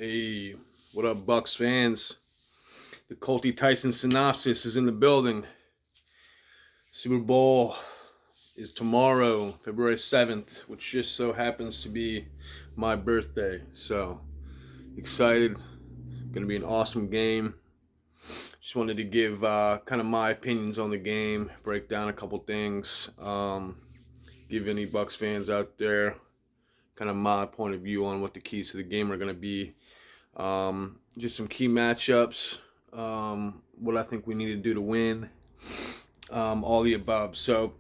Hey, what up, Bucs fans? The Colty Tyson synopsis is in the building. Super Bowl is tomorrow, February 7th, which just so happens to be my birthday. So, excited. Going to be an awesome game. Just wanted to give kind of my opinions on the game, break down a couple things, give any Bucs fans out there kind of my point of view on what the keys to the game are going to be. Just some key matchups, what I think we need to do to win, all the above. So,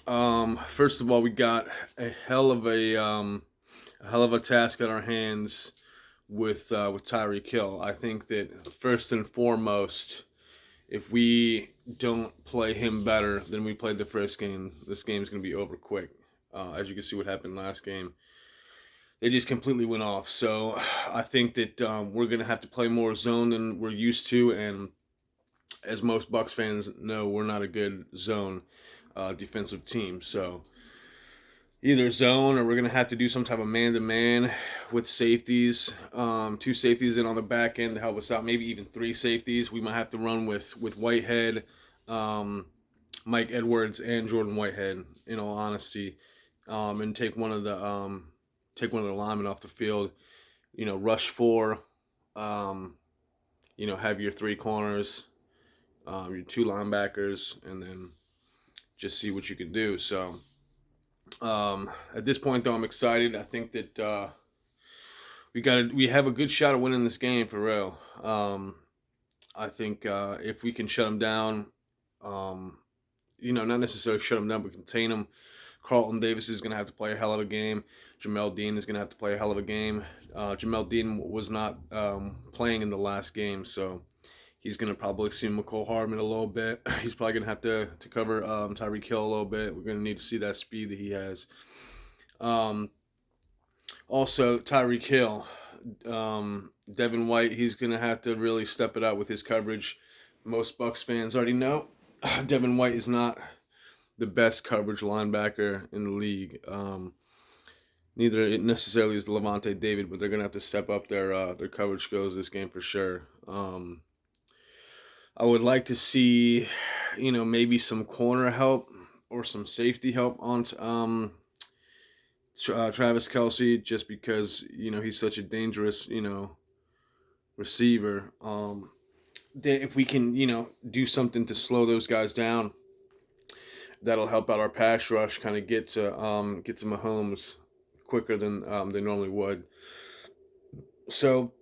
first of all, we got a hell of a task at our hands with Tyreek Hill. I think that first and foremost, if we don't play him better than we played the first game, this game's going to be over quick. As you can see, what happened last game. They just completely went off. So I think that we're going to have to play more zone than we're used to. And as most Bucs fans know, we're not a good zone defensive team. So either zone or we're going to have to do some type of man-to-man with safeties. Two safeties in on the back end to help us out. Maybe even three safeties. We might have to run with Whitehead, Mike Edwards, and Jordan Whitehead, in all honesty, and take one of the linemen off the field, rush four, have your three corners, your two linebackers, and then just see what you can do. So at this point, though, I'm excited. I think that we have a good shot at winning this game for real. I think if we can shut them down, not necessarily shut them down, but contain them. Carlton Davis is going to have to play a hell of a game. Jamel Dean is going to have to play a hell of a game. Jamel Dean was not playing in the last game, so he's going to probably see McCole Hardman a little bit. He's probably going to have to cover Tyreek Hill a little bit. We're going to need to see that speed that he has. Also, Tyreek Hill, Devin White, he's going to have to really step it up with his coverage. Most Bucs fans already know Devin White is not the best coverage linebacker in the league. Neither necessarily is Levante David, but they're gonna have to step up their coverage skills this game for sure. I would like to see, maybe some corner help or some safety help on Travis Kelce, just because he's such a dangerous receiver. If we can do something to slow those guys down, that'll help out our pass rush, kind of get to Mahomes quicker than they normally would. So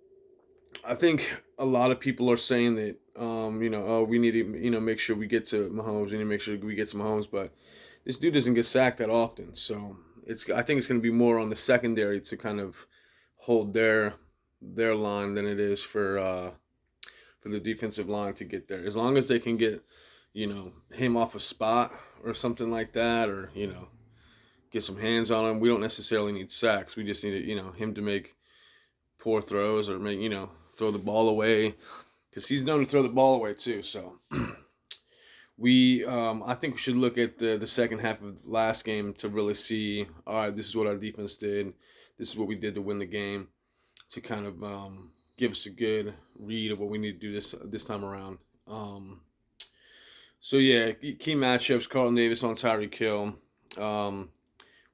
I think a lot of people are saying that we need to make sure we get to Mahomes. We need to make sure we get to Mahomes, but this dude doesn't get sacked that often. So I think it's going to be more on the secondary to kind of hold their line than it is for the defensive line to get there. As long as they can get him off a spot or something like that, or get some hands on him. We don't necessarily need sacks. We just need him to make poor throws or make throw the ball away, because he's known to throw the ball away too. So I think we should look at the second half of the last game to really see, all right, this is what our defense did, this is what we did to win the game, to kind of give us a good read of what we need to do this time around. So yeah, key matchups: Carlton Davis on Tyreek Hill.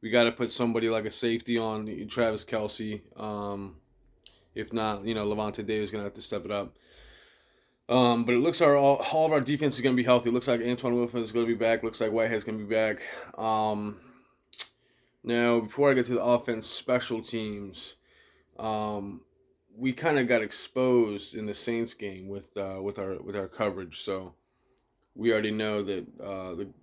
We got to put somebody like a safety on Travis Kelce. If not, Levante Davis is gonna have to step it up. But it looks all of our defense is gonna be healthy. It looks like Antoine Wilson is gonna be back. Looks like Whitehead's gonna be back. Now, before I get to the offense, special teams, we kind of got exposed in the Saints game with our coverage. So we already know that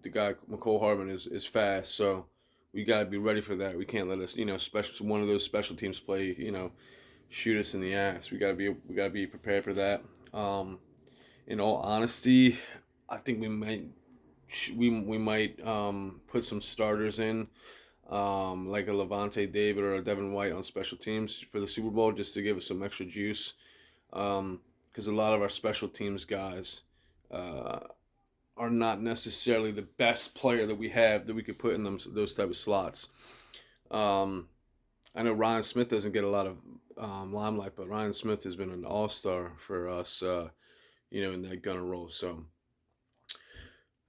the guy McCole Hardman is fast. So we got to be ready for that. We can't let us, one of those special teams play, shoot us in the ass. We gotta be prepared for that. In all honesty, I think we might put some starters in, like a Levante David or a Devin White on special teams for the Super Bowl, just to give us some extra juice. Because a lot of our special teams guys are not necessarily the best player that we have that we could put in those type of slots. I know Ryan Smith doesn't get a lot of limelight, but Ryan Smith has been an all-star for us, in that gunner role. So,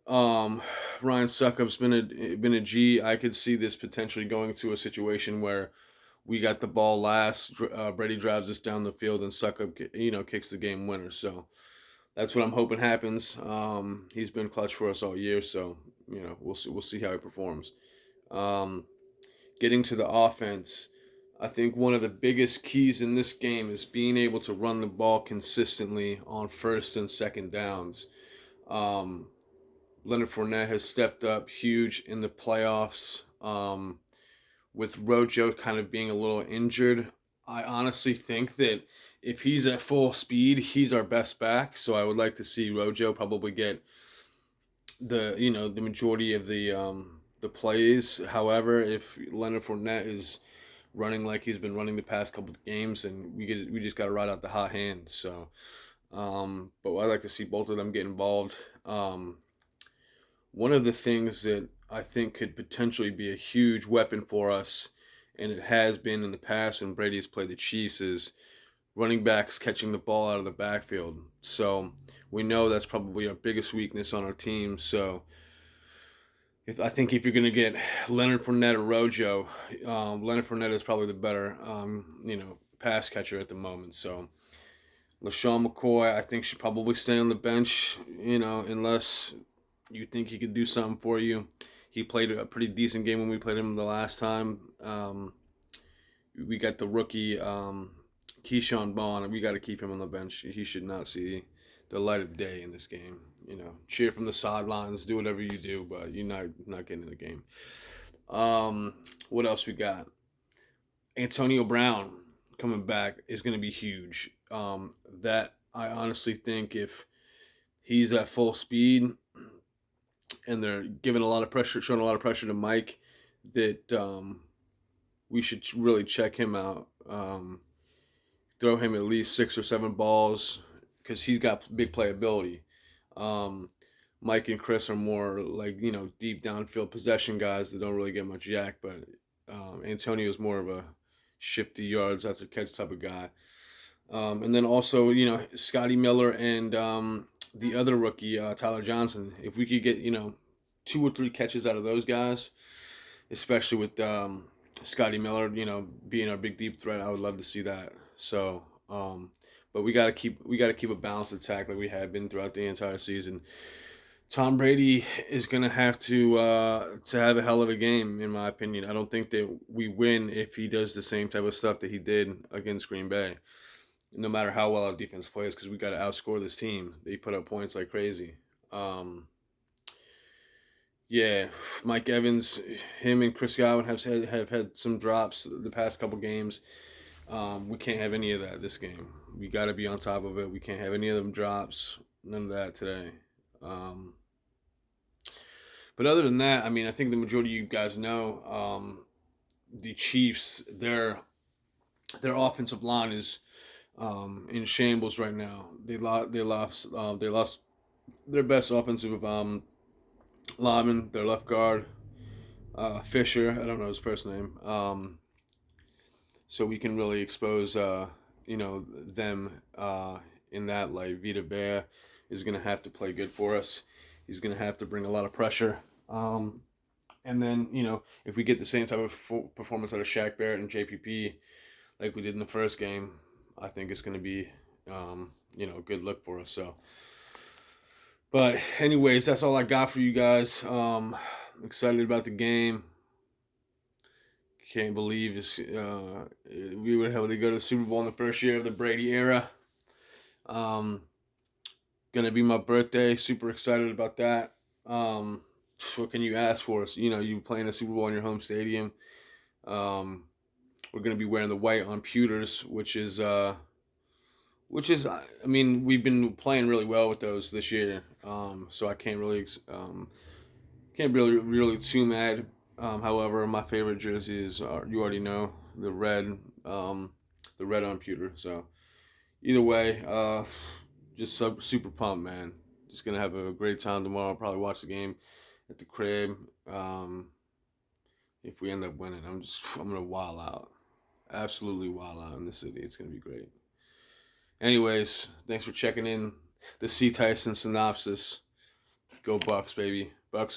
um, Ryan Suckup's been a G. I could see this potentially going to a situation where we got the ball last. Brady drives us down the field, and Suckup, kicks the game winner. So that's what I'm hoping happens. He's been clutch for us all year, so we'll see how he performs. Um, Getting to the offense, I think one of the biggest keys in this game is being able to run the ball consistently on first and second downs. Um, Leonard Fournette has stepped up huge in the playoffs. With Rojo kind of being a little injured, I honestly think that if he's at full speed, he's our best back. So I would like to see Rojo probably get the majority of the plays. However, if Leonard Fournette is running like he's been running the past couple of games, and we just got to ride out the hot hand. So, but I'd like to see both of them get involved. One of the things that I think could potentially be a huge weapon for us, and it has been in the past when Brady's played the Chiefs, is running backs catching the ball out of the backfield. So we know that's probably our biggest weakness on our team. So I think if you're going to get Leonard Fournette or Rojo, Leonard Fournette is probably the better, pass catcher at the moment. So LaShawn McCoy, I think, should probably stay on the bench, unless you think he could do something for you. He played a pretty decent game when we played him the last time. We got the rookie Keyshawn Vaughn. We got to keep him on the bench. He should not see the light of day in this game. Cheer from the sidelines, do whatever you do, but you're not getting in the game. What else we got? Antonio Brown coming back is going to be huge. That I honestly think if he's at full speed and they're giving a lot of pressure, showing a lot of pressure to Mike, that we should really check him out. Throw him at least 6 or 7 balls because he's got big playability. Mike and Chris are more like deep downfield possession guys that don't really get much yak, but Antonio is more of a shifty yards after catch type of guy. And then also Scotty Miller and the other rookie Tyler Johnson. If we could get 2 or 3 catches out of those guys, especially with Scotty Miller, being our big deep threat, I would love to see that. So, but we gotta keep a balanced attack like we have been throughout the entire season. Tom Brady is gonna have to have a hell of a game, in my opinion. I don't think that we win if he does the same type of stuff that he did against Green Bay. No matter how well our defense plays, because we got to outscore this team. They put up points like crazy. Yeah, Mike Evans, him and Chris Godwin have had some drops the past couple games. We can't have any of that this game. We got to be on top of it. We can't have any of them drops. None of that today. But other than that, I mean, I think the majority of you guys know the Chiefs. Their offensive line is in shambles right now. They lost their best offensive lineman, their left guard, Fisher. I don't know his first name. So we can really expose them in that light. Vita Bear is going to have to play good for us. He's going to have to bring a lot of pressure. And then if we get the same type of performance out of Shaq Barrett and JPP like we did in the first game, I think it's going to be, a good look for us. So, but anyways, that's all I got for you guys. Excited about the game. Can't believe we were able to go to the Super Bowl in the first year of the Brady era. Gonna be my birthday. Super excited about that. What can you ask for us? You playing a Super Bowl in your home stadium. We're gonna be wearing the white on pewters, which is I mean, we've been playing really well with those this year. So I can't really too mad. However, my favorite jersey is you already know the red on pewter. So either way, just super pumped, man. Just gonna have a great time tomorrow. Probably watch the game at the crib. If we end up winning, I'm gonna wild out. absolutely wild out in the city. It's gonna be great. Anyways, thanks for checking in. The C. Tyson synopsis. Go Bucs, baby. Bucs.